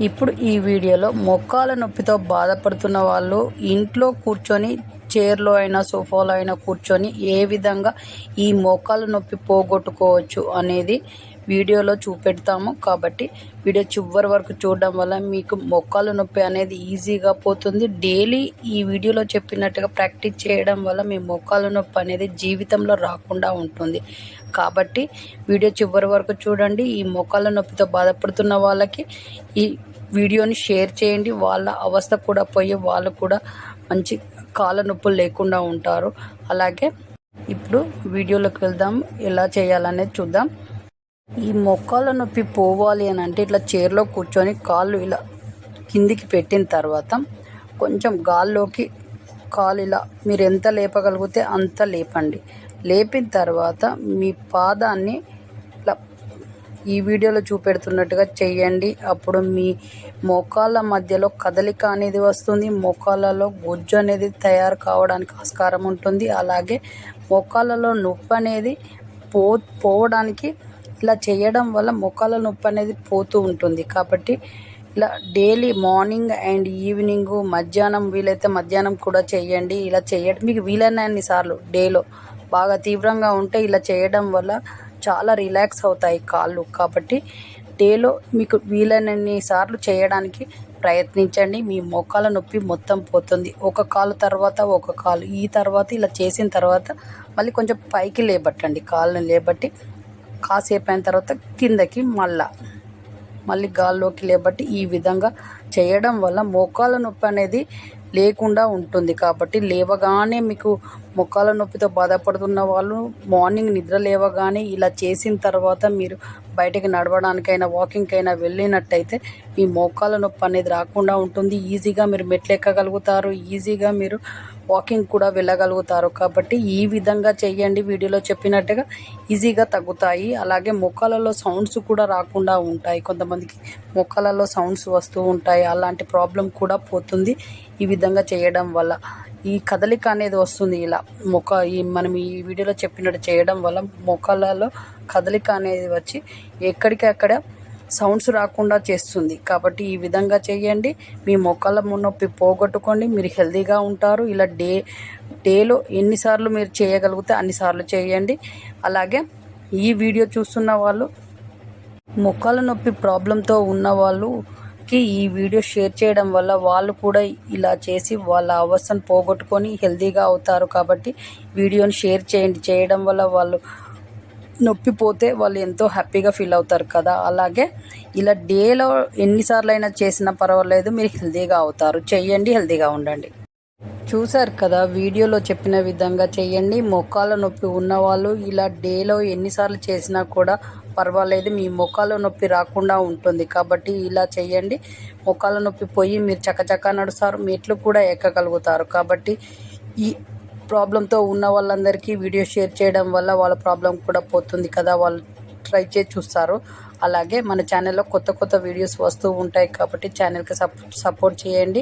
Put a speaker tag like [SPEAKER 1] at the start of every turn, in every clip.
[SPEAKER 1] ఇప్పుడు ఈ వీడియోలో మోకాళ్ళ నొప్పితో బాధపడుతున్న వాళ్ళు ఇంట్లో కూర్చొని చైర్లో అయినా సోఫాలో అయినా కూర్చొని ఏ విధంగా ఈ మోకాళ్ళ నొప్పి పోగొట్టుకోవచ్చు అనేది వీడియోలో చూపెడతాము. కాబట్టి వీడియో చివరి వరకు చూడడం వల్ల మీకు మోకాళ్ళ నొప్పి అనేది ఈజీగా పోతుంది. డైలీ ఈ వీడియోలో చెప్పినట్టుగా ప్రాక్టీస్ చేయడం వల్ల మీ మోకాళ్ళ నొప్పి అనేది జీవితంలో రాకుండా ఉంటుంది. కాబట్టి వీడియో చివరి వరకు చూడండి. ఈ మోకాళ్ళ నొప్పితో బాధపడుతున్న వాళ్ళకి ఈ వీడియోని షేర్ చేయండి. వాళ్ళ అవస్థ కూడా పోయి వాళ్ళు కూడా మంచి కాళ్ళ నొప్పులు లేకుండా ఉంటారు. అలాగే ఇప్పుడు వీడియోలోకి వెళ్దాం, ఎలా చేయాలనేది చూద్దాం. ఈ మోకాళ్ళ నొప్పి పోవాలి అని అంటే ఇట్లా చైర్లో కూర్చొని కాళ్ళు ఇలా కిందికి పెట్టిన తర్వాత కొంచెం గాల్లోకి కాలు ఇలా మీరు ఎంత లేపగలిగితే అంత లేపండి. లేపిన తర్వాత మీ పాదాన్ని ఇలా ఈ వీడియోలో చూపెడుతున్నట్టుగా చెయ్యండి. అప్పుడు మీ మోకాళ్ళ మధ్యలో కదలిక అనేది వస్తుంది. మోకాళ్ళలో గుజ్జు అనేది తయారు కావడానికి ఆస్కారం ఉంటుంది. అలాగే మోకాళ్ళలో నొప్పి అనేది పోవడానికి ఇలా చేయడం వల్ల మోకాళ్ళ నొప్పి అనేది పోతూ ఉంటుంది. కాబట్టి ఇలా డైలీ మార్నింగ్ అండ్ ఈవినింగ్, మధ్యాహ్నం వీలైతే మధ్యాహ్నం కూడా చేయండి. ఇలా చేయడం మీకు వీలైనన్ని సార్లు డేలో బాగా తీవ్రంగా ఉంటే ఇలా చేయడం వల్ల చాలా రిలాక్స్ అవుతాయి కాళ్ళు. కాబట్టి డేలో మీకు వీలైనన్ని సార్లు చేయడానికి ప్రయత్నించండి. మీ మోకాళ్ళ నొప్పి మొత్తం పోతుంది. ఒక కాలు తర్వాత ఒక కాలు, ఈ తర్వాత ఇలా చేసిన తర్వాత మళ్ళీ కొంచెం పైకి లేబట్టండి. కాళ్ళని లేబట్టి కాసేపు అయిన తర్వాత కిందకి మళ్ళీ గాల్లోకి లేబట్టి ఈ విధంగా చేయడం వల్ల మోకాళ్ళ నొప్పి అనేది లేకుండా ఉంటుంది. కాబట్టి లేవగానే మీకు మోకాళ్ళ నొప్పితో బాధపడుతున్న వాళ్ళు మార్నింగ్ నిద్ర లేవగానే ఇలా చేసిన తర్వాత మీరు బయటకి నడవడానికైనా వాకింగ్కైనా వెళ్ళినట్టయితే మీ మోకాళ్ళ నొప్పి అనేది రాకుండా ఉంటుంది. ఈజీగా మీరు మెట్లు ఎక్కగలుగుతారు. ఈజీగా మీరు వాకింగ్ కూడా వెళ్ళగలుగుతారు. కాబట్టి ఈ విధంగా చేయండి. వీడియోలో చెప్పినట్టుగా ఈజీగా తగ్గుతాయి. అలాగే మోకాళ్ళలో సౌండ్స్ కూడా రాకుండా ఉంటాయి. కొంతమందికి మోకాళ్ళలో సౌండ్స్ వస్తూ ఉంటాయి. అలాంటి ప్రాబ్లం కూడా పోతుంది ఈ విధంగా చేయడం వల్ల. ఈ కదలిక అనేది వస్తుంది. ఇలా మనం ఈ వీడియోలో చెప్పినట్టు చేయడం వల్ల మోకాళ్ళలో కదలిక అనేది వచ్చి ఎక్కడికక్కడ సౌండ్స్ రాకుండా చేస్తుంది. కాబట్టి ఈ విధంగా చేయండి. మీ మోకాళ్ళ నొప్పి పోగొట్టుకోండి. మీరు హెల్తీగా ఉంటారు. ఇలా డేలో ఎన్నిసార్లు మీరు చేయగలిగితే అన్నిసార్లు చేయండి. అలాగే ఈ వీడియో చూస్తున్న వాళ్ళు మోకాళ్ళ నొప్పి ప్రాబ్లంతో ఉన్న వాళ్ళకి ఈ వీడియో షేర్ చేయడం వల్ల వాళ్ళు కూడా ఇలా చేసి వాళ్ళ అవస్థను పోగొట్టుకొని హెల్తీగా అవుతారు. కాబట్టి వీడియోని షేర్ చేయండి. చేయడం వల్ల వాళ్ళు నొప్పి పోతే వాళ్ళు ఎంతో హ్యాపీగా ఫీల్ అవుతారు కదా. అలాగే ఇలా డేలో ఎన్నిసార్లు అయినా చేసినా పర్వాలేదు, మీరు హెల్తీగా అవుతారు. చెయ్యండి, హెల్తీగా ఉండండి. చూసారు కదా, వీడియోలో చెప్పిన విధంగా చేయండి. మోకాళ్ళ నొప్పి ఉన్నవాళ్ళు ఇలా డేలో ఎన్నిసార్లు చేసినా కూడా పర్వాలేదు, మీ మోకాళ్ళ నొప్పి రాకుండా ఉంటుంది. కాబట్టి ఇలా చేయండి. మోకాళ్ళ నొప్పి పోయి మీరు చకచకా నడుస్తారు, మెట్లు కూడా ఎక్కగలుగుతారు. కాబట్టి ఈ ప్రాబ్లంతో ఉన్న వాళ్ళందరికీ వీడియో షేర్ చేయడం వల్ల వాళ్ళ ప్రాబ్లం కూడా పోతుంది కదా. వాళ్ళు ట్రై చేసి చూస్తారు. అలాగే మన ఛానల్లో కొత్త వీడియోస్ వస్తూ ఉంటాయి. కాబట్టి ఛానల్కి సపోర్ట్ చేయండి.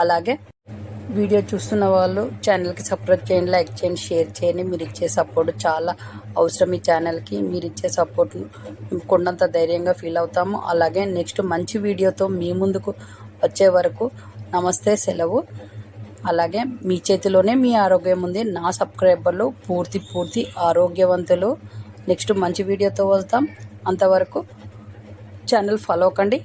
[SPEAKER 1] అలాగే వీడియో చూస్తున్న వాళ్ళు ఛానల్కి సబ్స్క్రైబ్ చేయండి, లైక్ చేయండి, షేర్ చేయండి. మీరు ఇచ్చే సపోర్ట్ చాలా అవసరం ఈ ఛానల్కి. మీరు ఇచ్చే సపోర్ట్ కొండంత ధైర్యంగా ఫీల్ అవుతాము. అలాగే నెక్స్ట్ మంచి వీడియోతో మీ ముందుకు వచ్చే వరకు నమస్తే, సెలవు. అలాగే మీ చేతిలోనే మీ ఆరోగ్యం ఉంది. నా సబ్స్క్రైబర్లు పూర్తి ఆరోగ్యవంతులు. నెక్స్ట్ మంచి వీడియోతో వస్తాం. అంతవరకు ఛానల్ ఫాలో కండి.